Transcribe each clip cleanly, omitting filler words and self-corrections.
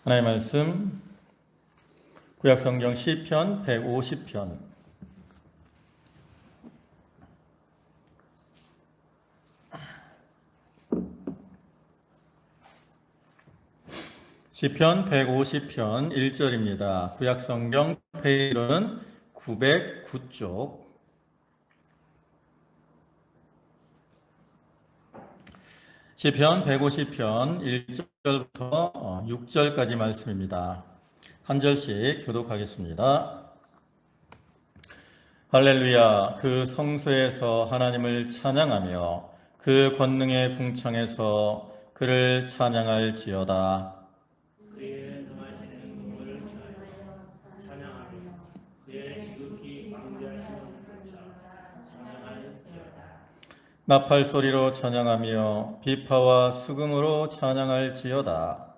하나님의 말씀 구약성경 시편 150편 시편 150편 1절입니다. 구약성경 페이지로는 909쪽 시편 150편 1절부터 6절까지 말씀입니다. 한 절씩 교독하겠습니다. 할렐루야. 그 성소에서 하나님을 찬양하며 그 권능의 궁창에서 그를 찬양할지어다. 그의 능하신 행동을 인하여 찬양하며 그의 지극히 광대하신 것조차 찬양할지어다. 나팔 소리로 찬양하며 비파와 수금으로 찬양할지어다.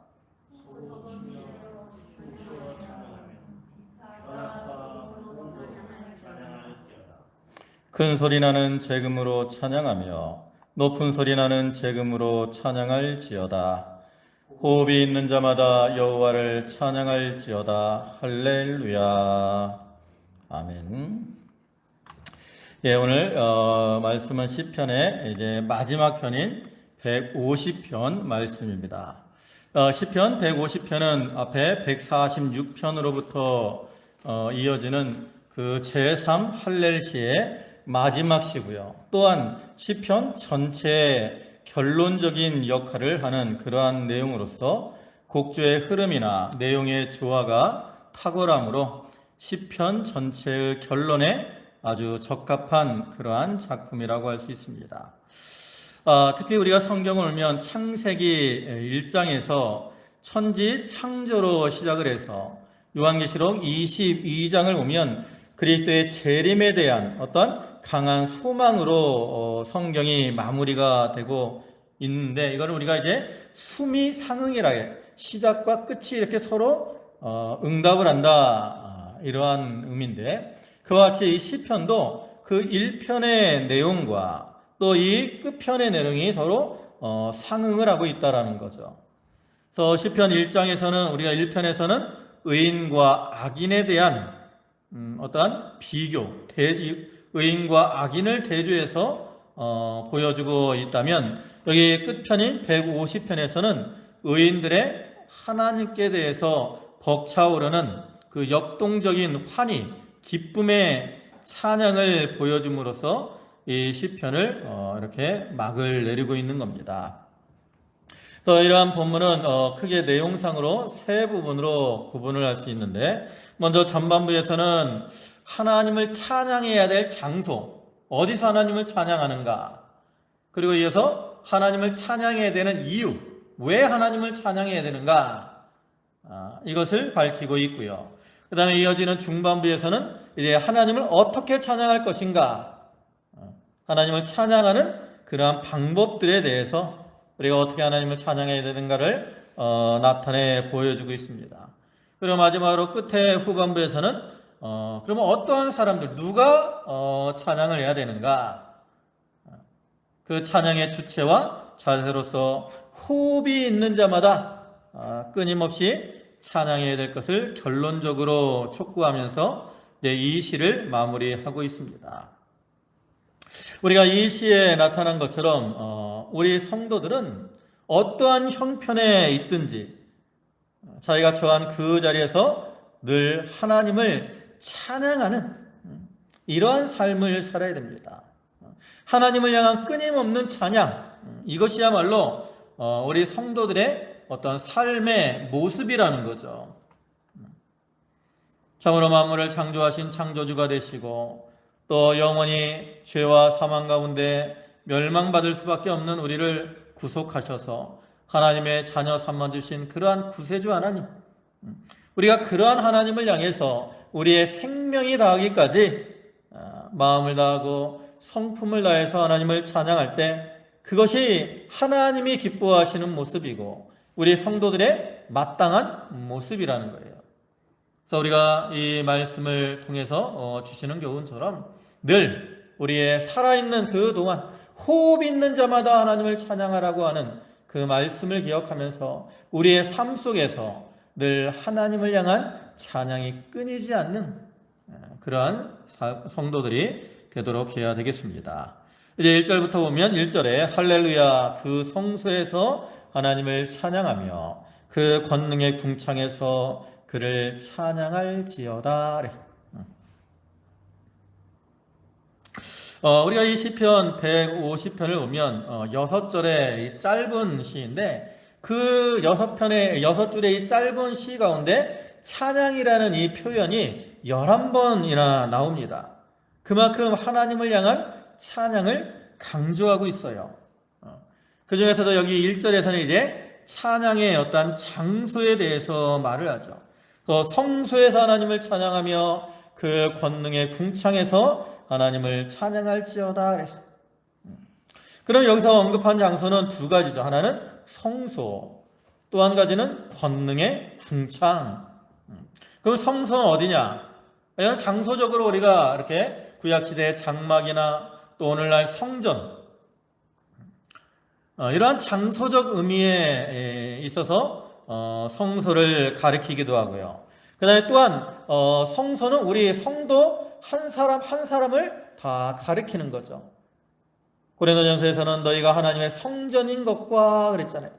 소로 치며 춤추어 찬양하며 현악과 홍보로 찬양할지어다. 큰 소리 나는 재금으로 찬양하며 높은 소리 나는 재금으로 찬양할지어다. 호흡이 있는 자마다 여호와를 찬양할지어다. 할렐루야. 아멘. 예, 오늘 말씀은 시편의 이제 마지막 편인 150편 말씀입니다. 시편 150편은 앞에 146편으로부터 이어지는 그 제3 할렐시의 마지막 시고요. 또한 시편 전체의 결론적인 역할을 하는 그러한 내용으로서 곡조의 흐름이나 내용의 조화가 탁월함으로 시편 전체의 결론에 아주 적합한 그러한 작품이라고 할 수 있습니다. 특히 우리가 성경을 보면 창세기 1장에서 천지 창조로 시작을 해서 요한계시록 22장을 보면 그리스도의 재림에 대한 어떤 강한 소망으로 성경이 마무리가 되고 있는데, 이거를 우리가 이제 수미상응이라고 시작과 끝이 이렇게 서로 응답을 한다, 이러한 의미인데, 그와 같이 이 시편도 그 1편의 내용과 또 이 끝편의 내용이 서로 상응을 하고 있다라는 거죠. 그래서 시편 1장에서는 우리가 1편에서는 의인과 악인에 대한 어떠한 비교, 의인과 악인을 대조해서 보여주고 있다면, 여기 끝편인 150편에서는 의인들의 하나님께 대해서 벅차오르는 그 역동적인 환희, 기쁨의 찬양을 보여줌으로써 이 시편을 이렇게 막을 내리고 있는 겁니다. 또 이러한 본문은 크게 내용상으로 세 부분으로 구분을 할 수 있는데, 먼저 전반부에서는 하나님을 찬양해야 될 장소, 어디서 하나님을 찬양하는가, 그리고 이어서 하나님을 찬양해야 되는 이유, 왜 하나님을 찬양해야 되는가, 이것을 밝히고 있고요. 그 다음에 이어지는 중반부에서는 이제 하나님을 어떻게 찬양할 것인가, 하나님을 찬양하는 그러한 방법들에 대해서 우리가 어떻게 하나님을 찬양해야 되는가를 나타내 보여주고 있습니다. 그리고 마지막으로 끝에 후반부에서는 그러면 어떠한 사람들, 누가 찬양을 해야 되는가, 그 찬양의 주체와 자세로서 호흡이 있는 자마다 끊임없이 찬양해야 될 것을 결론적으로 촉구하면서 이 시를 마무리하고 있습니다. 우리가 이 시에 나타난 것처럼 우리 성도들은 어떠한 형편에 있든지 자기가 처한 그 자리에서 늘 하나님을 찬양하는 이러한 삶을 살아야 됩니다. 하나님을 향한 끊임없는 찬양, 이것이야말로 우리 성도들의 어떤 삶의 모습이라는 거죠. 참으로 만물을 창조하신 창조주가 되시고 또 영원히 죄와 사망 가운데 멸망받을 수밖에 없는 우리를 구속하셔서 하나님의 자녀 삼아주신 그러한 구세주 하나님, 우리가 그러한 하나님을 향해서 우리의 생명이 다하기까지 마음을 다하고 성품을 다해서 하나님을 찬양할 때, 그것이 하나님이 기뻐하시는 모습이고 우리 성도들의 마땅한 모습이라는 거예요. 그래서 우리가 이 말씀을 통해서 주시는 교훈처럼 늘 우리의 살아있는 그 동안 호흡 있는 자마다 하나님을 찬양하라고 하는 그 말씀을 기억하면서 우리의 삶 속에서 늘 하나님을 향한 찬양이 끊이지 않는 그러한 성도들이 되도록 해야 되겠습니다. 이제 1절부터 보면 1절에 할렐루야 그 성소에서 하나님을 찬양하며 그 권능의 궁창에서 그를 찬양할지어다. 우리가 이 시편 150편을 보면 6절의 이 짧은 시인데 그 6줄의 이 짧은 시 가운데 찬양이라는 이 표현이 11번이나 나옵니다. 그만큼 하나님을 향한 찬양을 강조하고 있어요. 그 중에서도 여기 1절에서는 이제 찬양의 어떤 장소에 대해서 말을 하죠. 성소에서 하나님을 찬양하며 그 권능의 궁창에서 하나님을 찬양할지어다 그랬어요. 그럼 여기서 언급한 장소는 두 가지죠. 하나는 성소, 또 한 가지는 권능의 궁창. 그럼 성소는 어디냐? 이건 장소적으로 우리가 이렇게 구약시대의 장막이나 또 오늘날 성전, 이러한 장소적 의미에 있어서 성소를 가리키기도 하고요. 그 다음에 또한 성소는 우리 성도 한 사람 한 사람을 다 가리키는 거죠. 고린도전서에서는 너희가 하나님의 성전인 것과 그랬잖아요.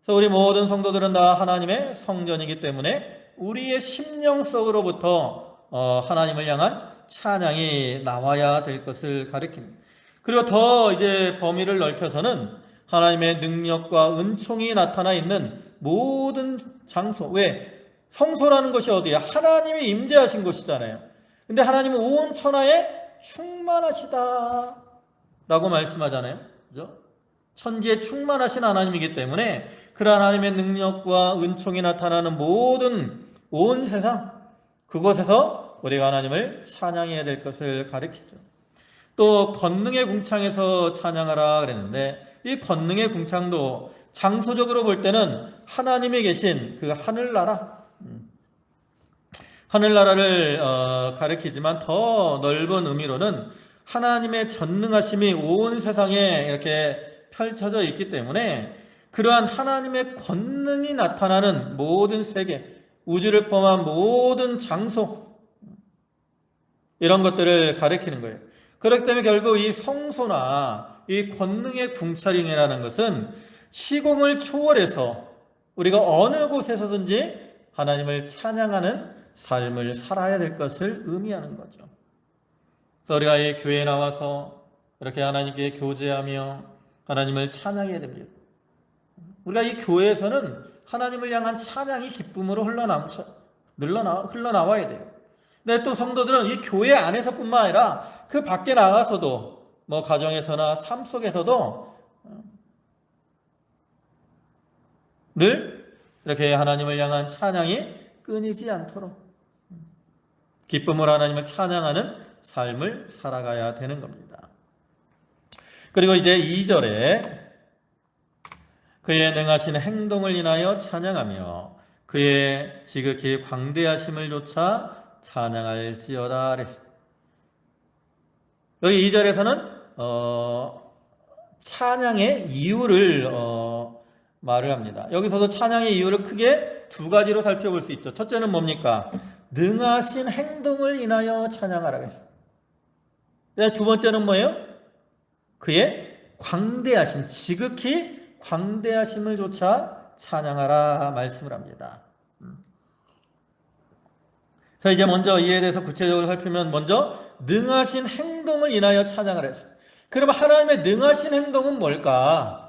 그래서 우리 모든 성도들은 다 하나님의 성전이기 때문에 우리의 심령 속으로부터 하나님을 향한 찬양이 나와야 될 것을 가리킵니다. 그리고 더 이제 범위를 넓혀서는 하나님의 능력과 은총이 나타나 있는 모든 장소. 왜? 성소라는 것이 어디야? 하나님이 임재하신 곳이잖아요. 근데 하나님은 온 천하에 충만하시다 라고 말씀하잖아요. 그죠? 천지에 충만하신 하나님이기 때문에 그 하나님의 능력과 은총이 나타나는 모든 온 세상, 그곳에서 우리가 하나님을 찬양해야 될 것을 가리키죠. 또 권능의 궁창에서 찬양하라 그랬는데 이 권능의 궁창도 장소적으로 볼 때는 하나님이 계신 그 하늘나라를 가리키지만 더 넓은 의미로는 하나님의 전능하심이 온 세상에 이렇게 펼쳐져 있기 때문에 그러한 하나님의 권능이 나타나는 모든 세계, 우주를 포함한 모든 장소, 이런 것들을 가리키는 거예요. 그렇기 때문에 결국 이 성소나 이 권능의 궁창이라는 것은 시공을 초월해서 우리가 어느 곳에서든지 하나님을 찬양하는 삶을 살아야 될 것을 의미하는 거죠. 그래서 우리가 이 교회에 나와서 이렇게 하나님께 교제하며 하나님을 찬양해야 됩니다. 우리가 이 교회에서는 하나님을 향한 찬양이 기쁨으로 흘러나와야 돼요. 근데 또 성도들은 이 교회 안에서뿐만 아니라 그 밖에 나가서도 뭐 가정에서나 삶 속에서도 늘 이렇게 하나님을 향한 찬양이 끊이지 않도록 기쁨으로 하나님을 찬양하는 삶을 살아가야 되는 겁니다. 그리고 이제 2절에 그의 능하신 행동을 인하여 찬양하며 그의 지극히 광대하심을 조차 찬양할지어다 그랬어요. 여기 2절에서는 찬양의 이유를 말을 합니다. 여기서도 찬양의 이유를 크게 두 가지로 살펴볼 수 있죠. 첫째는 뭡니까? 능하신 행동을 인하여 찬양하라 그랬어요. 두 번째는 뭐예요? 그의 광대하심, 지극히 광대하심을 조차 찬양하라 말씀을 합니다. 자, 이제 먼저 이에 대해서 구체적으로 살피면 먼저 능하신 행동을 인하여 찬양을 했어요. 그러면 하나님의 능하신 행동은 뭘까?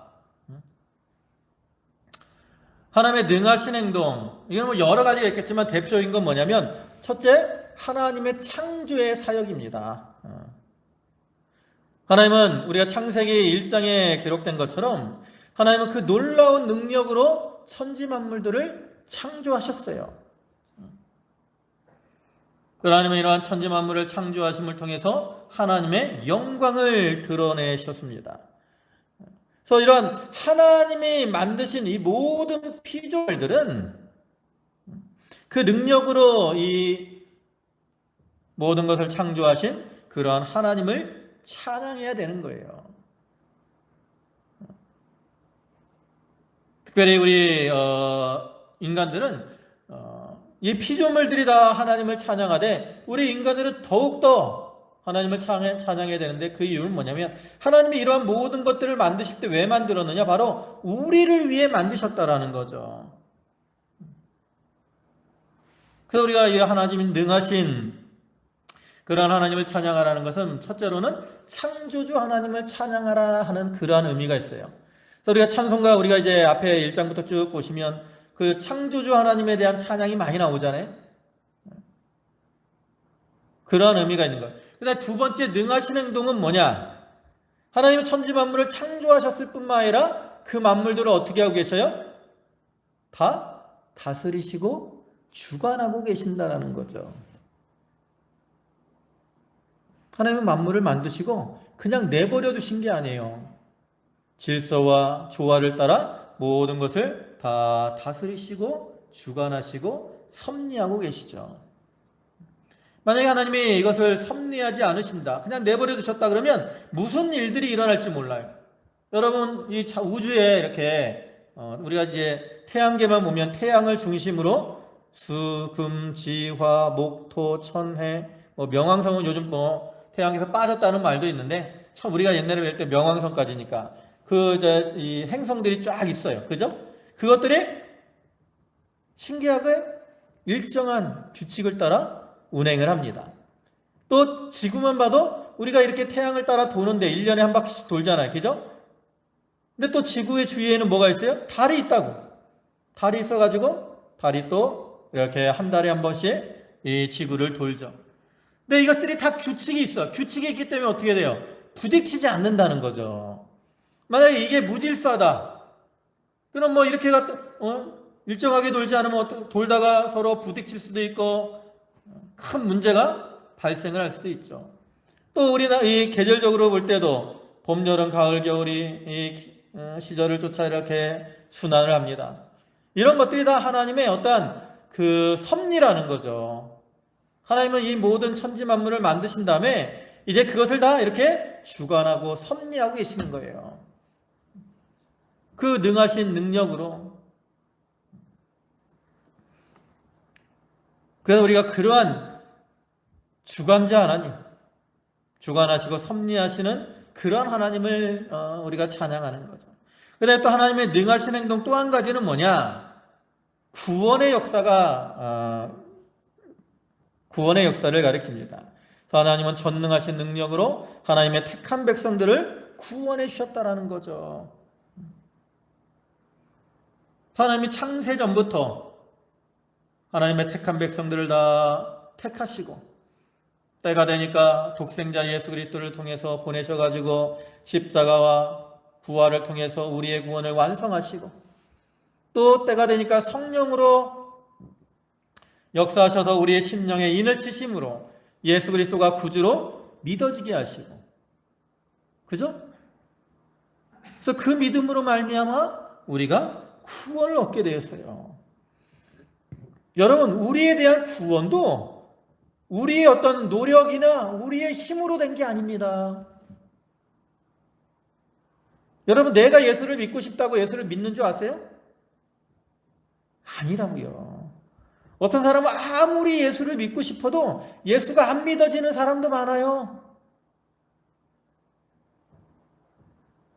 하나님의 능하신 행동, 이건 뭐 여러 가지가 있겠지만 대표적인 건 뭐냐면 첫째, 하나님의 창조의 사역입니다. 하나님은 우리가 창세기 1장에 기록된 것처럼 하나님은 그 놀라운 능력으로 천지 만물들을 창조하셨어요. 하나님은 이러한 천지 만물을 창조하심을 통해서 하나님의 영광을 드러내셨습니다. 그래서 이런 하나님이 만드신 이 모든 피조물들은 그 능력으로 이 모든 것을 창조하신 그러한 하나님을 찬양해야 되는 거예요. 특별히 우리 인간들은 이 피조물들이 다 하나님을 찬양하되 우리 인간들은 더욱더 하나님을 찬양해야 되는데 그 이유는 뭐냐면 하나님이 이러한 모든 것들을 만드실 때 왜 만들었느냐? 바로 우리를 위해 만드셨다라는 거죠. 그래서 우리가 이 하나님이 능하신 그러한 하나님을 찬양하라는 것은 첫째로는 창조주 하나님을 찬양하라 하는 그러한 의미가 있어요. 그래서 우리가 찬송가 우리가 이제 앞에 1장부터 쭉 보시면 그 창조주 하나님에 대한 찬양이 많이 나오잖아요. 그러한 의미가 있는 거예요. 그다음에 두 번째 능하신 행동은 뭐냐? 하나님은 천지 만물을 창조하셨을 뿐만 아니라 그 만물들을 어떻게 하고 계셔요? 다 다스리시고 주관하고 계신다라는 거죠. 하나님은 만물을 만드시고 그냥 내버려 두신 게 아니에요. 질서와 조화를 따라 모든 것을 다 다스리시고 주관하시고 섭리하고 계시죠. 만약에 하나님이 이것을 섭리하지 않으신다, 그냥 내버려 두셨다 그러면 무슨 일들이 일어날지 몰라요. 여러분, 이 우주에 이렇게 우리가 이제 태양계만 보면 태양을 중심으로 수, 금, 지, 화, 목, 토, 천, 해, 명왕성은 요즘 태양에서 빠졌다는 말도 있는데, 참 우리가 옛날에 뵐 때 명왕성까지니까 이 행성들이 쫙 있어요. 그죠? 그것들이 신기하게 일정한 규칙을 따라 운행을 합니다. 또 지구만 봐도 우리가 이렇게 태양을 따라 도는데 1년에 한 바퀴씩 돌잖아요. 그죠? 근데 또 지구의 주위에는 뭐가 있어요? 달이 있다고. 달이 있어가지고 달이 또 이렇게 한 달에 한 번씩 이 지구를 돌죠. 근데 이것들이 다 규칙이 있어. 규칙이 있기 때문에 어떻게 돼요? 부딪히지 않는다는 거죠. 만약에 이게 무질서하다, 그럼 이렇게 일정하게 돌지 않으면 돌다가 서로 부딪힐 수도 있고 큰 문제가 발생을 할 수도 있죠. 또 우리나 이 계절적으로 볼 때도 봄, 여름, 가을, 겨울이 이 시절을 쫓아 이렇게 순환을 합니다. 이런 것들이 다 하나님의 어떠한 그 섭리라는 거죠. 하나님은 이 모든 천지 만물을 만드신 다음에 이제 그것을 다 이렇게 주관하고 섭리하고 계시는 거예요. 그 능하신 능력으로. 그래서 우리가 그러한 주관자 하나님, 주관하시고 섭리하시는 그런 하나님을 우리가 찬양하는 거죠. 그런데 또 하나님의 능하신 행동 또 한 가지는 뭐냐? 구원의 역사를 가리킵니다. 하나님은 전능하신 능력으로 하나님의 택한 백성들을 구원해 주셨다라는 거죠. 하나님이 창세 전부터 하나님의 택한 백성들을 다 택하시고 때가 되니까 독생자 예수 그리스도를 통해서 보내셔가지고 십자가와 부활을 통해서 우리의 구원을 완성하시고 또 때가 되니까 성령으로 역사하셔서 우리의 심령에 인을 치심으로 예수 그리스도가 구주로 믿어지게 하시고, 그죠? 그래서 그 믿음으로 말미암아 우리가 구원을 얻게 되었어요. 여러분, 우리에 대한 구원도 우리의 어떤 노력이나 우리의 힘으로 된 게 아닙니다. 여러분, 내가 예수를 믿고 싶다고 예수를 믿는 줄 아세요? 아니라고요. 어떤 사람은 아무리 예수를 믿고 싶어도 예수가 안 믿어지는 사람도 많아요.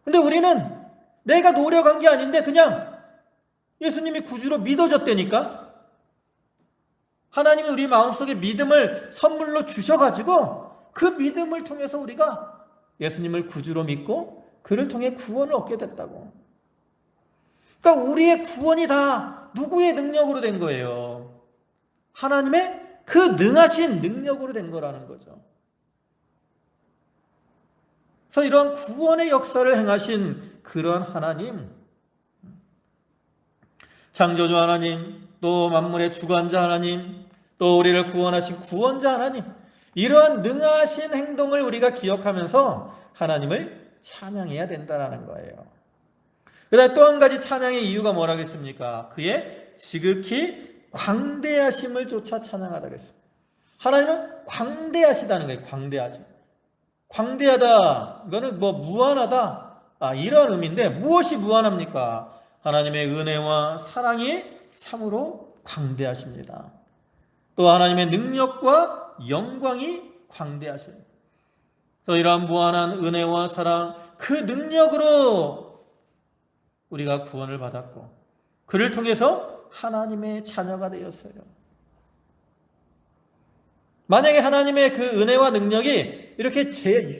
근데 우리는 내가 노력한 게 아닌데 그냥 예수님이 구주로 믿어졌다니까? 하나님이 우리 마음속에 믿음을 선물로 주셔가지고 그 믿음을 통해서 우리가 예수님을 구주로 믿고 그를 통해 구원을 얻게 됐다고. 그러니까 우리의 구원이 다 누구의 능력으로 된 거예요? 하나님의 그 능하신 능력으로 된 거라는 거죠. 그래서 이런 구원의 역사를 행하신 그런 하나님, 창조주 하나님, 또 만물의 주관자 하나님, 또 우리를 구원하신 구원자 하나님, 이러한 능하신 행동을 우리가 기억하면서 하나님을 찬양해야 된다는 거예요. 그다음 또 한 가지 찬양의 이유가 뭐라겠습니까? 그의 지극히 광대하심을 쫓아 찬양하다 그랬어요. 하나님은 광대하시다는 거예요. 광대하심. 광대하다, 이거는 무한하다, 이런 의미인데 무엇이 무한합니까? 하나님의 은혜와 사랑이 참으로 광대하십니다. 또 하나님의 능력과 영광이 광대하셔요. 그래서 이러한 무한한 은혜와 사랑, 그 능력으로 우리가 구원을 받았고 그를 통해서 하나님의 자녀가 되었어요. 만약에 하나님의 그 은혜와 능력이 이렇게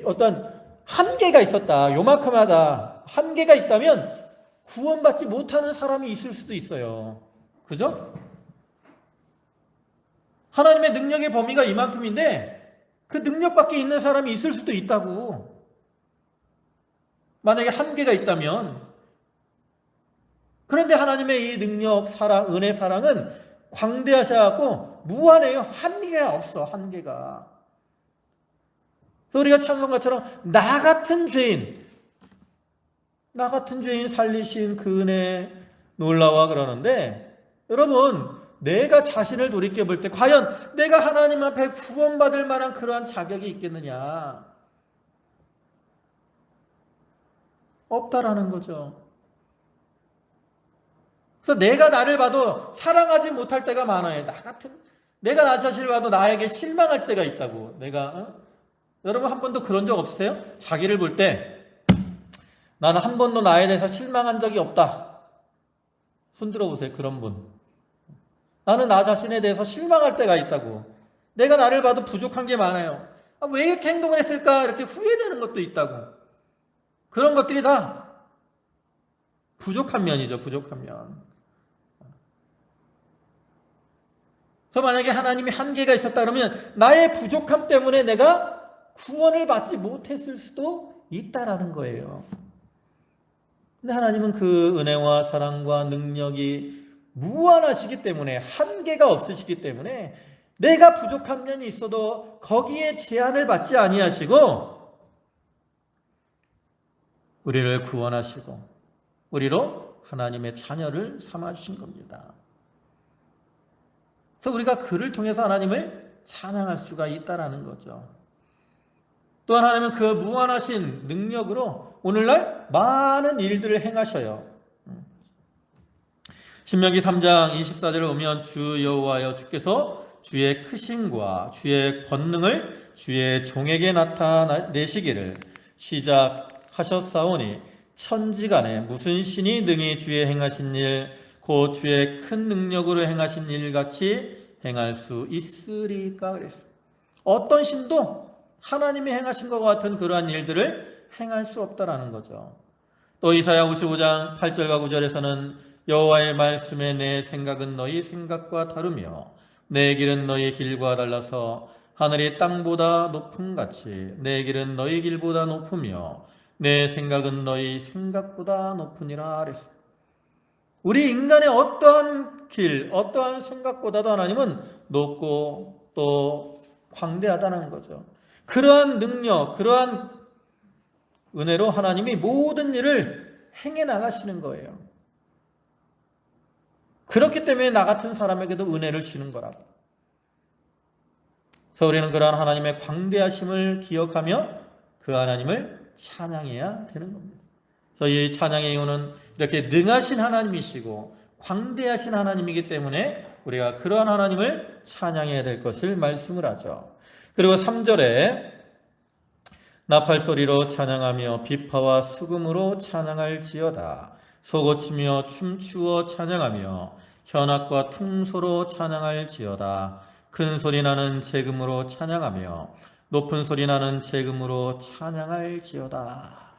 어떤 한계가 있었다, 요만큼하다, 한계가 있다면 구원받지 못하는 사람이 있을 수도 있어요. 그죠? 하나님의 능력의 범위가 이만큼인데 그 능력 밖에 있는 사람이 있을 수도 있다고. 만약에 한계가 있다면. 그런데 하나님의 이 능력, 사랑, 은혜, 사랑은 광대하셔갖고 무한해요. 한계가 없어, 한계가. 그래서 우리가 찬송가처럼 나 같은 죄인 살리신 그 은혜 놀라워 그러는데, 여러분, 내가 자신을 돌이켜볼 때 과연 내가 하나님 앞에 구원받을 만한 그러한 자격이 있겠느냐? 없다라는 거죠. 그래서 내가 나를 봐도 사랑하지 못할 때가 많아요. 내가 나 자신을 봐도 나에게 실망할 때가 있다고. 여러분 한 번도 그런 적 없으세요? 자기를 볼 때 나는 한 번도 나에 대해서 실망한 적이 없다. 손 들어보세요. 그런 분. 나는 나 자신에 대해서 실망할 때가 있다고. 내가 나를 봐도 부족한 게 많아요. 왜 이렇게 행동을 했을까? 이렇게 후회되는 것도 있다고. 그런 것들이 다 부족한 면이죠. 부족한 면. 그래서 만약에 하나님이 한계가 있었다 그러면 나의 부족함 때문에 내가 구원을 받지 못했을 수도 있다라는 거예요. 근데 하나님은 그 은혜와 사랑과 능력이 무한하시기 때문에, 한계가 없으시기 때문에 내가 부족한 면이 있어도 거기에 제한을 받지 아니하시고 우리를 구원하시고 우리로 하나님의 자녀를 삼아주신 겁니다. 그래서 우리가 그를 통해서 하나님을 찬양할 수가 있다라는 거죠. 또한 하나님은 그 무한하신 능력으로 오늘날 많은 일들을 행하셔요. 신명기 3장 24절을 보면 주 여호와여 주께서 주의 크심과 주의 권능을 주의 종에게 나타내시기를 시작하셨사오니 천지간에 무슨 신이 능히 주의 행하신 일 곧 주의 큰 능력으로 행하신 일 같이 행할 수 있으리까 그랬어요. 어떤 신도 하나님이 행하신 것 같은 그러한 일들을 행할 수 없다라는 거죠. 또 이사야 55장 8절과 9절에서는 여호와의 말씀에 내 생각은 너희 생각과 다르며 내 길은 너희 길과 달라서 하늘이 땅보다 높음같이 내 길은 너희 길보다 높으며 내 생각은 너희 생각보다 높으니라 그랬어요. 우리 인간의 어떠한 길, 어떠한 생각보다도 하나님은 높고 또 광대하다는 거죠. 그러한 능력, 그러한 은혜로 하나님이 모든 일을 행해 나가시는 거예요. 그렇기 때문에 나 같은 사람에게도 은혜를 주는 거라고. 그래서 우리는 그러한 하나님의 광대하심을 기억하며 그 하나님을 찬양해야 되는 겁니다. 그래서 이 찬양의 이유는 이렇게 능하신 하나님이시고 광대하신 하나님이기 때문에 우리가 그러한 하나님을 찬양해야 될 것을 말씀을 하죠. 그리고 3절에 나팔소리로 찬양하며 비파와 수금으로 찬양할지어다. 소고치며 춤추어 찬양하며 현악과 퉁소로 찬양할지어다. 큰 소리 나는 재금으로 찬양하며 높은 소리 나는 재금으로 찬양할지어다.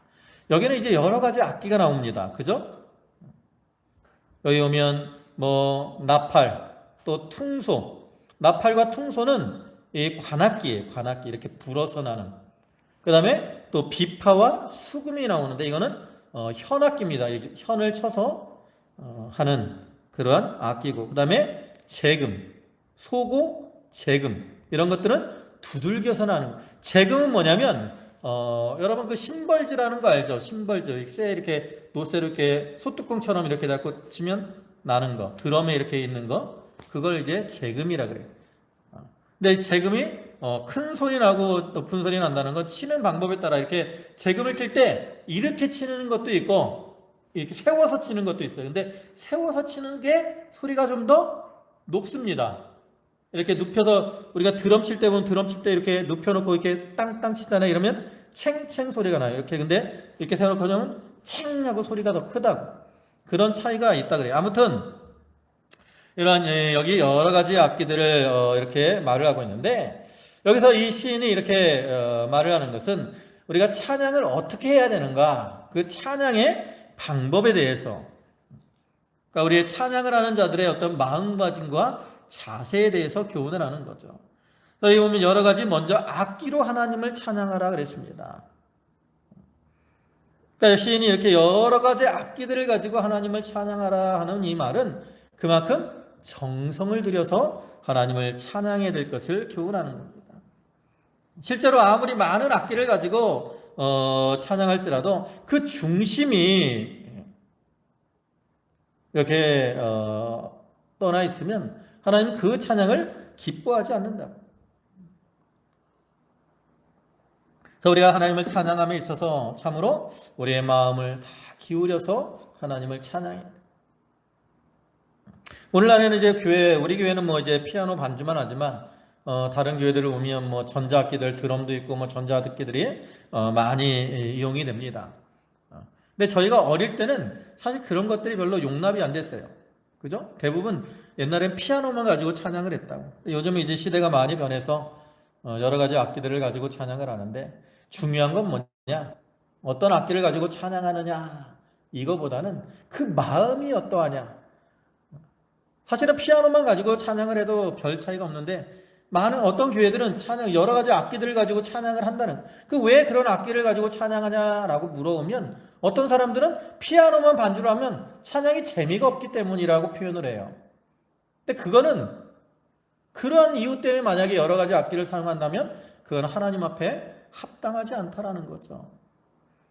여기는 이제 여러 가지 악기가 나옵니다. 그죠? 여기 오면 나팔, 또 퉁소. 나팔과 퉁소는 이 관악기예요. 관악기 이렇게 불어서 나는. 그 다음에 또 비파와 수금이 나오는데 이거는 현악기입니다. 현을 쳐서 하는 그러한 악기고, 그 다음에 재금, 소고, 재금 이런 것들은 두들겨서 나는. 재금은 뭐냐면 여러분 그 심벌지라는 거 알죠? 심벌지 쇠 이렇게 노쇠로 이렇게 소뚜껑처럼 이렇게 잡고 치면 나는 거, 드럼에 이렇게 있는 거, 그걸 이제 재금이라 그래요. 근데 재금이 큰 소리 나고 높은 소리 난다는 건 치는 방법에 따라 이렇게 재금을 칠 때 이렇게 치는 것도 있고 이렇게 세워서 치는 것도 있어요. 근데 세워서 치는 게 소리가 좀 더 높습니다. 이렇게 눕혀서 우리가 드럼 칠 때 보면 드럼 칠 때 이렇게 눕혀놓고 이렇게 땅땅 치잖아요. 이러면 챙챙 소리가 나요. 이렇게 근데 이렇게 세워놓고 하면 챙 하고 소리가 더 크다고. 그런 차이가 있다 그래요. 아무튼 이런 여기 여러 가지 악기들을 이렇게 말을 하고 있는데 여기서 이 시인이 이렇게 말을 하는 것은 우리가 찬양을 어떻게 해야 되는가 그 찬양의 방법에 대해서 그러니까 우리의 찬양을 하는 자들의 어떤 마음가짐과 자세에 대해서 교훈을 하는 거죠. 여기 보면 여러 가지 먼저 악기로 하나님을 찬양하라 그랬습니다. 그러니까 시인이 이렇게 여러 가지 악기들을 가지고 하나님을 찬양하라 하는 이 말은 그만큼 정성을 들여서 하나님을 찬양해야 될 것을 교훈하는 겁니다. 실제로 아무리 많은 악기를 가지고 찬양할지라도 그 중심이 이렇게 떠나 있으면 하나님 그 찬양을 기뻐하지 않는다. 그래서 우리가 하나님을 찬양함에 있어서 참으로 우리의 마음을 다 기울여서 하나님을 찬양해야 돼. 오늘날에는 이제 우리 교회는 뭐 이제 피아노 반주만 하지만 다른 교회들을 보면 뭐 전자악기들 드럼도 있고 뭐 전자악기들이 많이 이용이 됩니다. 근데 저희가 어릴 때는 사실 그런 것들이 별로 용납이 안 됐어요. 그죠? 대부분 옛날엔 피아노만 가지고 찬양을 했다고. 요즘은 이제 시대가 많이 변해서 여러 가지 악기들을 가지고 찬양을 하는데 중요한 건 뭐냐? 어떤 악기를 가지고 찬양하느냐? 이거보다는 그 마음이 어떠하냐? 사실은 피아노만 가지고 찬양을 해도 별 차이가 없는데 많은 어떤 교회들은 찬양 여러 가지 악기들을 가지고 찬양을 한다는 그 왜 그런 악기를 가지고 찬양하냐라고 물어보면 어떤 사람들은 피아노만 반주를 하면 찬양이 재미가 없기 때문이라고 표현을 해요. 근데 그거는 그러한 이유 때문에 만약에 여러 가지 악기를 사용한다면 그건 하나님 앞에 합당하지 않다라는 거죠.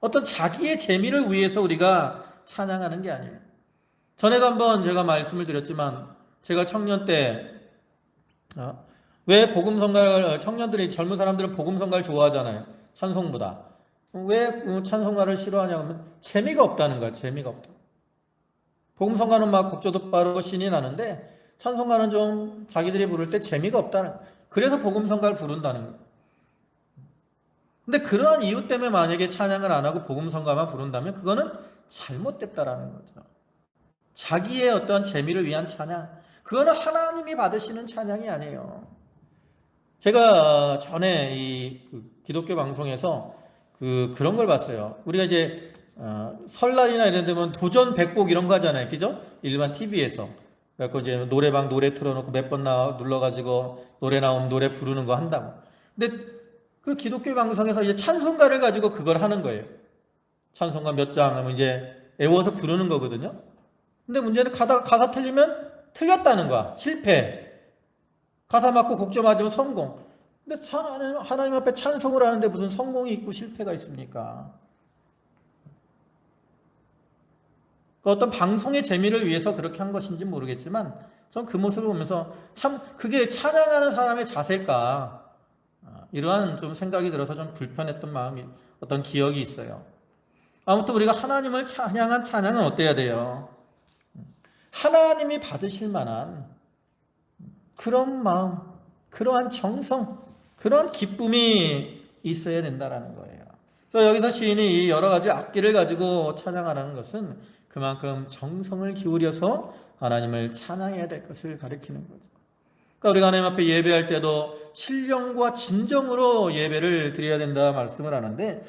어떤 자기의 재미를 위해서 우리가 찬양하는 게 아니에요. 전에도 한번 제가 말씀을 드렸지만 제가 청년 때 왜 복음성가를 청년들이 젊은 사람들은 복음성가를 좋아하잖아요. 찬송보다. 왜 찬송가를 싫어하냐고 하면 재미가 없다는 거야. 재미가 없다. 복음성가는 막 곡조도 빠르고 신이 나는데 찬송가는 좀 자기들이 부를 때 재미가 없다는 거야. 그래서 복음성가를 부른다는 거야. 근데 그러한 이유 때문에 만약에 찬양을 안 하고 복음성가만 부른다면 그거는 잘못됐다라는 거죠. 자기의 어떤 재미를 위한 찬양, 그거는 하나님이 받으시는 찬양이 아니에요. 제가 전에 이 기독교 방송에서 그런 걸 봤어요. 우리가 이제 설날이나 이런 데면 도전 100곡 이런 거 하잖아요. 그죠? 일반 TV에서. 그래서 이제 노래방 노래 틀어놓고 몇 번 눌러가지고 노래 나오면 노래 부르는 거 한다고. 근데 그 기독교 방송에서 이제 찬송가를 가지고 그걸 하는 거예요. 찬송가 몇 장 하면 이제 외워서 부르는 거거든요. 근데 문제는 가사 틀리면 틀렸다는 거야. 실패. 가사 맞고 곡조 맞으면 성공. 근데 하나님 앞에 찬송을 하는데 무슨 성공이 있고 실패가 있습니까? 어떤 방송의 재미를 위해서 그렇게 한 것인지 모르겠지만 전 그 모습을 보면서 참 그게 찬양하는 사람의 자세일까? 이러한 좀 생각이 들어서 좀 불편했던 마음이 어떤 기억이 있어요. 아무튼 우리가 하나님을 찬양한 찬양은 어때야 돼요? 하나님이 받으실 만한 그런 마음, 그러한 정성, 그런 기쁨이 있어야 된다라는 거예요. 그래서 여기서 시인이 이 여러 가지 악기를 가지고 찬양하라는 것은 그만큼 정성을 기울여서 하나님을 찬양해야 될 것을 가리키는 거죠. 그러니까 우리가 하나님 앞에 예배할 때도 신령과 진정으로 예배를 드려야 된다 말씀을 하는데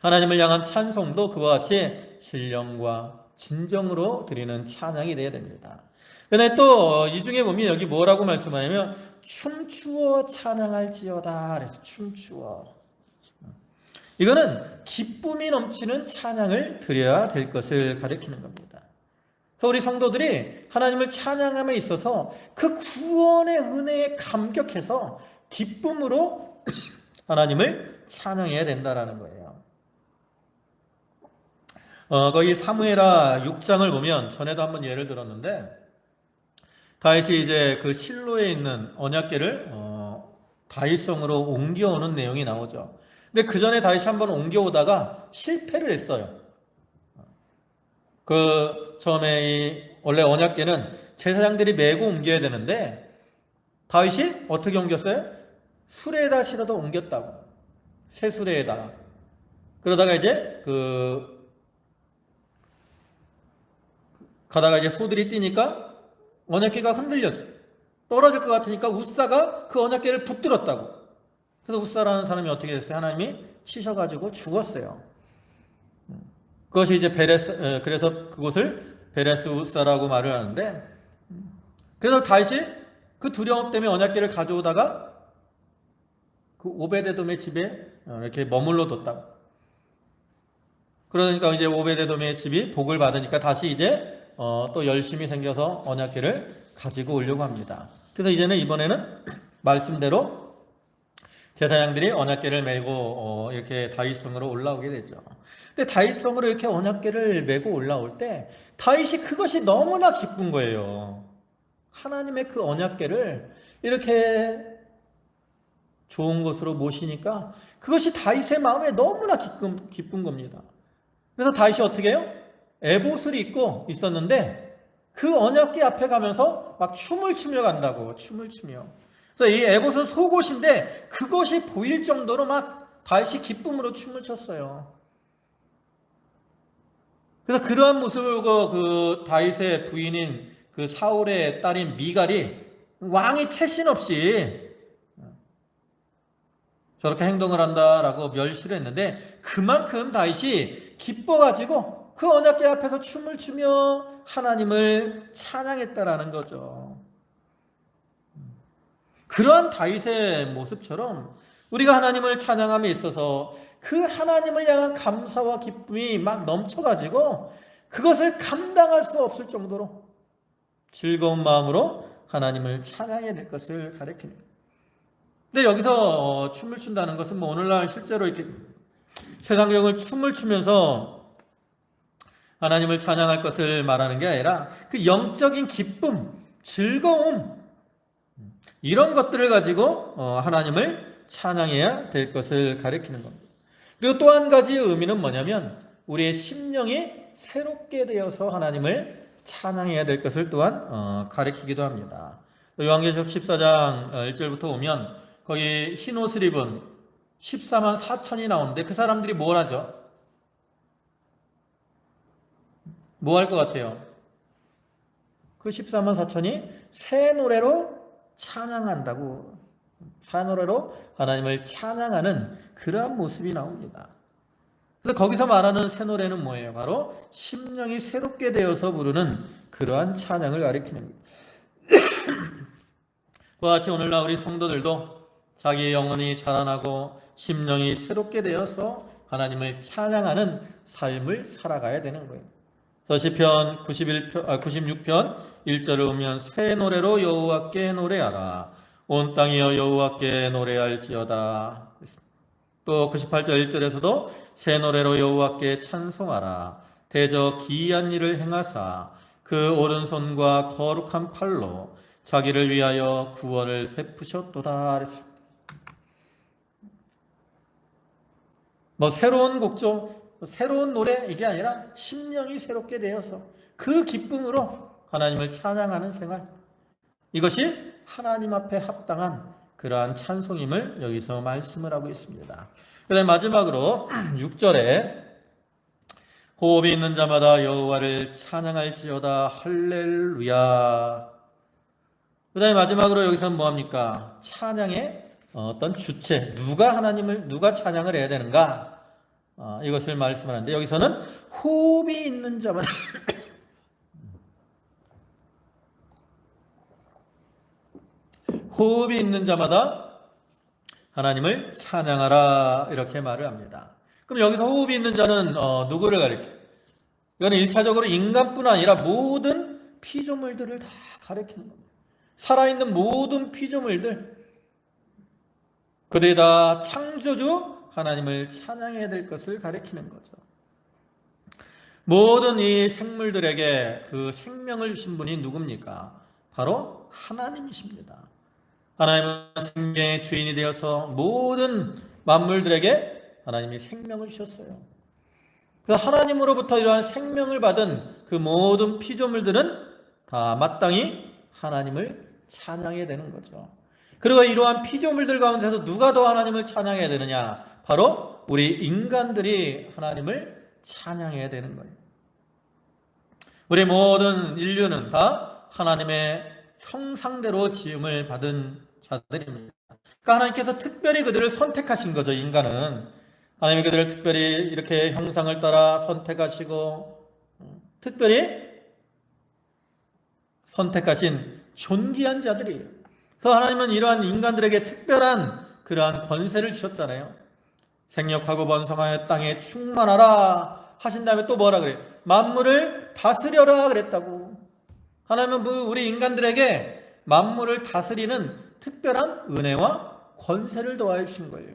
하나님을 향한 찬송도 그와 같이 신령과 진정으로 드리는 찬양이 되어야 됩니다. 그런데 또 이 중에 보면 여기 뭐라고 말씀하냐면 춤추어 찬양할지어다 그래서 춤추어 이거는 기쁨이 넘치는 찬양을 드려야 될 것을 가리키는 겁니다. 그래서 우리 성도들이 하나님을 찬양함에 있어서 그 구원의 은혜에 감격해서 기쁨으로 하나님을 찬양해야 된다라는 거예요. 거기 사무엘하 6장을 보면 전에도 한번 예를 들었는데 다윗이 이제 그 실로에 있는 언약궤를 다윗성으로 옮겨오는 내용이 나오죠. 근데 그 전에 다윗이 한번 옮겨오다가 실패를 했어요. 처음에 원래 언약궤는 제사장들이 메고 옮겨야 되는데 다윗이 어떻게 옮겼어요? 수레에다 실어서 옮겼다고. 새 수레에다가. 그러다가 이제 가다가 이제 소들이 뛰니까 언약궤가 흔들렸어요. 떨어질 것 같으니까 웃사가 그 언약궤를 붙들었다고. 그래서 웃사라는 사람이 어떻게 됐어요? 하나님이 치셔가지고 죽었어요. 그것이 이제 그래서 그곳을 베레스 웃사라고 말을 하는데, 그래서 다윗이 그 두려움 때문에 언약궤를 가져오다가 그 오베데돔의 집에 이렇게 머물러 뒀다고. 그러니까 이제 오베데돔의 집이 복을 받으니까 다시 이제 또 열심히 생겨서 언약궤를 가지고 오려고 합니다. 그래서 이번에는 말씀대로 제사장들이 언약궤를 메고 이렇게 다윗성으로 올라오게 되죠. 근데 다윗성으로 이렇게 언약궤를 메고 올라올 때 다윗이 그것이 너무나 기쁜 거예요. 하나님의 그 언약궤를 이렇게 좋은 곳으로 모시니까 그것이 다윗의 마음에 너무나 기쁜 겁니다. 그래서 다윗이 어떻게 해요? 에봇을 입고 있었는데 그 언약궤 앞에 가면서 막 춤을 추며 간다고. 춤을 추며. 그래서 이 에봇은 속옷인데 그것이 보일 정도로 막 다윗이 기쁨으로 춤을 췄어요. 그래서 그러한 모습을 그 다윗의 부인인 그 사울의 딸인 미갈이 왕이 채신 없이 저렇게 행동을 한다라고 멸시를 했는데 그만큼 다윗이 기뻐가지고 그 언약궤 앞에서 춤을 추며 하나님을 찬양했다라는 거죠. 그러한 다윗의 모습처럼 우리가 하나님을 찬양함에 있어서 그 하나님을 향한 감사와 기쁨이 막 넘쳐가지고 그것을 감당할 수 없을 정도로 즐거운 마음으로 하나님을 찬양해야 될 것을 가리킵니다. 근데 여기서 춤을 춘다는 것은 뭐 오늘날 실제로 이렇게 세상경을 춤을 추면서 하나님을 찬양할 것을 말하는 게 아니라 그 영적인 기쁨, 즐거움 이런 것들을 가지고 하나님을 찬양해야 될 것을 가리키는 겁니다. 그리고 또 한 가지 의미는 뭐냐면 우리의 심령이 새롭게 되어서 하나님을 찬양해야 될 것을 또한 가리키기도 합니다. 요한계시록 14장 1절부터 오면 거기 흰 옷을 입은 14만 4천이 나오는데 그 사람들이 뭘 하죠? 뭐 할 것 같아요? 그 14만 4천이 새 노래로 찬양한다고. 새 노래로 하나님을 찬양하는 그러한 모습이 나옵니다. 그래서 거기서 말하는 새 노래는 뭐예요? 바로 심령이 새롭게 되어서 부르는 그러한 찬양을 가리키는 겁니다. 그와 같이 오늘날 우리 성도들도 자기의 영혼이 자라나고 심령이 새롭게 되어서 하나님을 찬양하는 삶을 살아가야 되는 거예요. 그래서 시편 96편 1절을 보면 새 노래로 여호와께 노래하라. 온 땅이여 여호와께 노래할지어다. 또 98절 1절에서도 새 노래로 여호와께 찬송하라. 대저 기이한 일을 행하사 그 오른손과 거룩한 팔로 자기를 위하여 구원을 베푸셨도다. 뭐 새로운 곡조, 새로운 노래 이게 아니라 심령이 새롭게 되어서 그 기쁨으로 하나님을 찬양하는 생활, 이것이 하나님 앞에 합당한 그러한 찬송임을 여기서 말씀을 하고 있습니다. 그 다음에 마지막으로 6절에 호흡이 있는 자마다 여호와를 찬양할지어다 할렐루야. 그 다음에 마지막으로 여기서는 뭐합니까? 찬양의 어떤 주체, 누가 찬양을 해야 되는가? 이것을 말씀하는데 여기서는 호흡이 있는 자마다 호흡이 있는 자마다 하나님을 찬양하라 이렇게 말을 합니다. 그럼 여기서 호흡이 있는 자는 누구를 가리켜요? 이거는 1차적으로 인간뿐 아니라 모든 피조물들을 다 가리키는 겁니다. 살아있는 모든 피조물들, 그들이 다 창조주 하나님을 찬양해야 될 것을 가리키는 거죠. 모든 이 생물들에게 그 생명을 주신 분이 누굽니까? 바로 하나님이십니다. 하나님은 생명의 주인이 되어서 모든 만물들에게 하나님이 생명을 주셨어요. 그래서 하나님으로부터 이러한 생명을 받은 그 모든 피조물들은 다 마땅히 하나님을 찬양해야 되는 거죠. 그리고 이러한 피조물들 가운데서 누가 더 하나님을 찬양해야 되느냐? 바로 우리 인간들이 하나님을 찬양해야 되는 거예요. 우리 모든 인류는 다 하나님의 형상대로 지음을 받은 자들입니다. 그러니까 하나님께서 특별히 그들을 선택하신 거죠. 인간은 하나님이 그들을 특별히 이렇게 형상을 따라 선택하시고 특별히 선택하신 존귀한 자들이에요. 그래서 하나님은 이러한 인간들에게 특별한 그러한 권세를 주셨잖아요. 생육하고 번성하여 땅에 충만하라 하신 다음에 또 뭐라 그래요? 만물을 다스려라 그랬다고. 하나님은 우리 인간들에게 만물을 다스리는 특별한 은혜와 권세를 더하여 주신 거예요.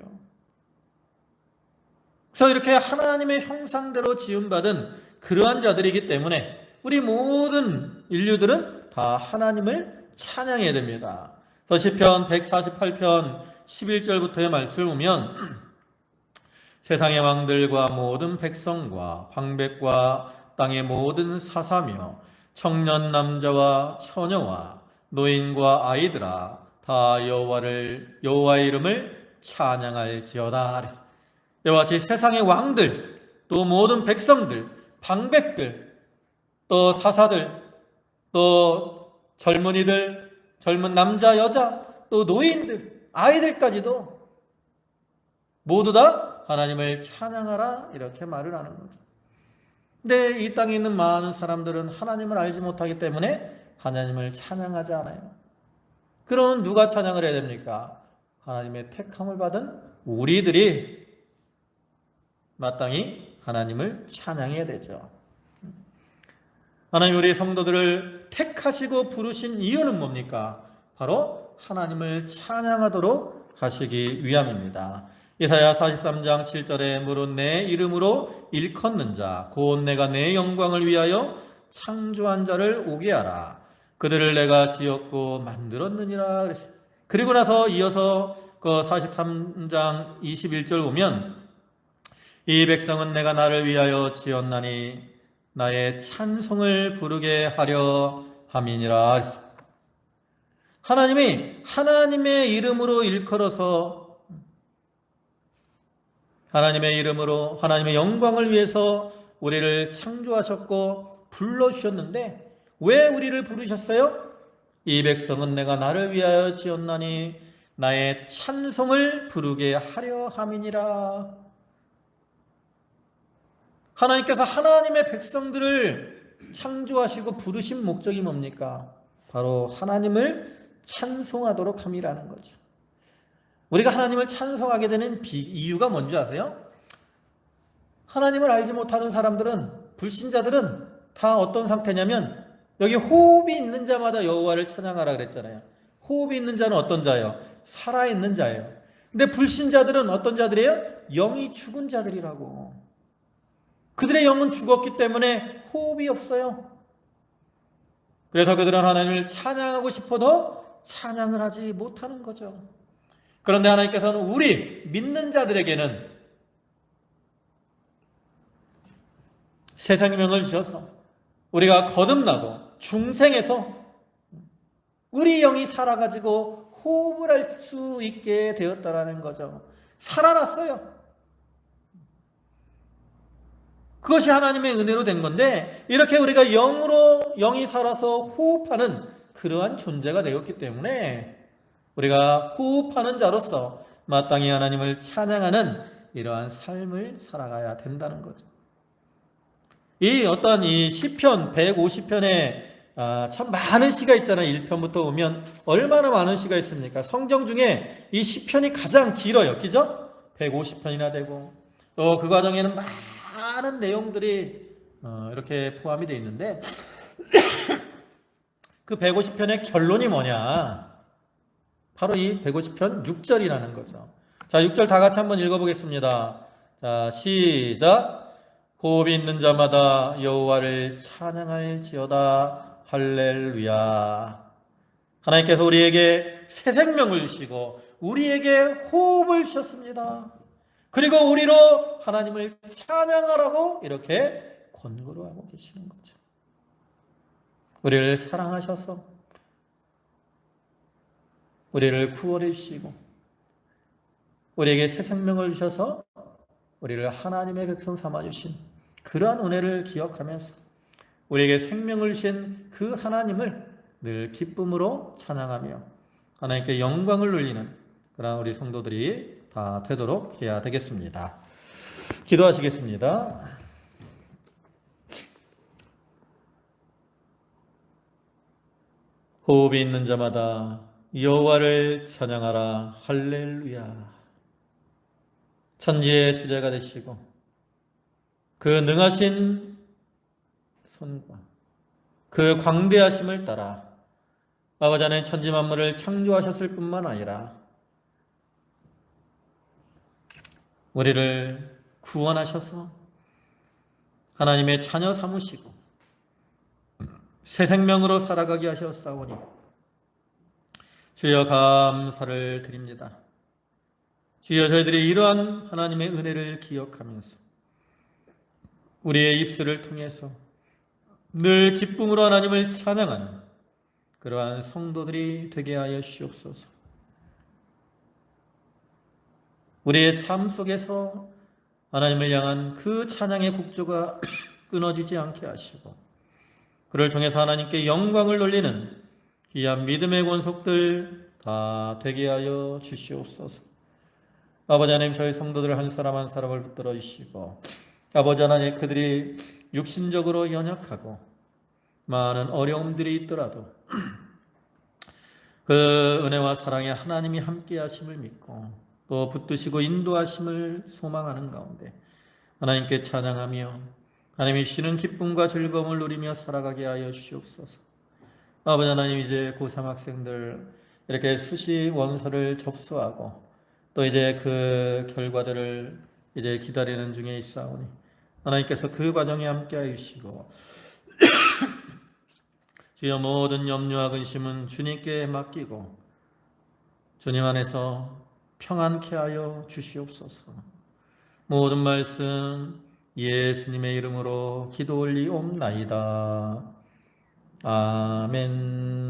그래서 이렇게 하나님의 형상대로 지음받은 그러한 자들이기 때문에 우리 모든 인류들은 다 하나님을 찬양해야 됩니다. 그래서 시편 148편 11절부터의 말씀을 보면 세상의 왕들과 모든 백성과 방백과 땅의 모든 사사며 청년 남자와 처녀와 노인과 아이들아 다 여호와의 이름을 찬양할지어다. 이와 같이 세상의 왕들, 또 모든 백성들, 방백들, 또 사사들, 또 젊은이들, 젊은 남자, 여자, 또 노인들, 아이들까지도 모두 다 하나님을 찬양하라 이렇게 말을 하는 거죠. 근데 이 땅에 있는 많은 사람들은 하나님을 알지 못하기 때문에 하나님을 찬양하지 않아요. 그럼 누가 찬양을 해야 됩니까? 하나님의 택함을 받은 우리들이 마땅히 하나님을 찬양해야 되죠. 하나님 우리 성도들을 택하시고 부르신 이유는 뭡니까? 바로 하나님을 찬양하도록 하시기 위함입니다. 이사야 43장 7절에 무릇 내 이름으로 일컫는 자 곧 내가 내 영광을 위하여 창조한 자를 오게 하라. 그들을 내가 지었고 만들었느니라 그랬어요. 그리고 나서 이어서 그 43장 21절 보면 이 백성은 내가 나를 위하여 지었나니 나의 찬송을 부르게 하려 함이니라 그랬어요. 하나님이 하나님의 이름으로 일컬어서 하나님의 이름으로 하나님의 영광을 위해서 우리를 창조하셨고 불러주셨는데 왜 우리를 부르셨어요? 이 백성은 내가 나를 위하여 지었나니 나의 찬송을 부르게 하려 함이니라. 하나님께서 하나님의 백성들을 창조하시고 부르신 목적이 뭡니까? 바로 하나님을 찬송하도록 함이라는 거죠. 우리가 하나님을 찬송하게 되는 이유가 뭔지 아세요? 하나님을 알지 못하는 사람들은, 불신자들은 다 어떤 상태냐면 여기 호흡이 있는 자마다 여호와를 찬양하라 그랬잖아요. 호흡이 있는 자는 어떤 자예요? 살아있는 자예요. 근데 불신자들은 어떤 자들이에요? 영이 죽은 자들이라고. 그들의 영은 죽었기 때문에 호흡이 없어요. 그래서 그들은 하나님을 찬양하고 싶어도 찬양을 하지 못하는 거죠. 그런데 하나님께서는 우리 믿는 자들에게는 새 생명을 주셔서 우리가 거듭나고 중생해서 우리 영이 살아가지고 호흡을 할 수 있게 되었다라는 거죠. 살아났어요. 그것이 하나님의 은혜로 된 건데 이렇게 우리가 영이 살아서 호흡하는 그러한 존재가 되었기 때문에 우리가 호흡하는 자로서 마땅히 하나님을 찬양하는 이러한 삶을 살아가야 된다는 거죠. 이 시편 150편에 참 많은 시가 있잖아요. 1편부터 보면 얼마나 많은 시가 있습니까? 성경 중에 이 시편이 가장 길어요. 그죠? 150편이나 되고 또 그 과정에는 많은 내용들이 이렇게 포함이 되어 있는데 그 150편의 결론이 뭐냐? 바로 이 150편 6절이라는 거죠. 자, 6절 다 같이 한번 읽어보겠습니다. 자, 시작. 호흡이 있는 자마다 여호와를 찬양할지어다. 할렐루야. 하나님께서 우리에게 새 생명을 주시고 우리에게 호흡을 주셨습니다. 그리고 우리로 하나님을 찬양하라고 이렇게 권고를 하고 계시는 거죠. 우리를 사랑하셔서 우리를 구원해 주시고 우리에게 새 생명을 주셔서 우리를 하나님의 백성 삼아주신 그러한 은혜를 기억하면서 우리에게 생명을 주신 그 하나님을 늘 기쁨으로 찬양하며 하나님께 영광을 돌리는 그러한 우리 성도들이 다 되도록 해야 되겠습니다. 기도하시겠습니다. 호흡이 있는 자마다 여호와를 찬양하라. 할렐루야. 천지의 주제가 되시고 그 능하신 손과 그 광대하심을 따라 아버지 하나님 천지 만물을 창조하셨을 뿐만 아니라 우리를 구원하셔서 하나님의 자녀 삼으시고 새 생명으로 살아가게 하셨사오니 주여 감사를 드립니다. 주여 저희들이 이러한 하나님의 은혜를 기억하면서 우리의 입술을 통해서 늘 기쁨으로 하나님을 찬양하는 그러한 성도들이 되게 하여 주옵소서. 우리의 삶 속에서 하나님을 향한 그 찬양의 국조가 끊어지지 않게 하시고 그를 통해서 하나님께 영광을 돌리는 귀한 믿음의 권속들 다 되게 하여 주시옵소서. 아버지 하나님 저희 성도들 한 사람 한 사람을 붙들어 주시고 아버지 하나님 그들이 육신적으로 연약하고 많은 어려움들이 있더라도 그 은혜와 사랑의 하나님이 함께 하심을 믿고 또 붙드시고 인도하심을 소망하는 가운데 하나님께 찬양하며 하나님이 주시는 기쁨과 즐거움을 누리며 살아가게 하여 주시옵소서. 아버지 하나님 이제 고3 학생들 이렇게 수시 원서를 접수하고 또 이제 그 결과들을 이제 기다리는 중에 있사오니 하나님께서 그 과정에 함께 하시고 주여 모든 염려와 근심은 주님께 맡기고 주님 안에서 평안케 하여 주시옵소서. 모든 말씀 예수님의 이름으로 기도 올리옵나이다. 아멘.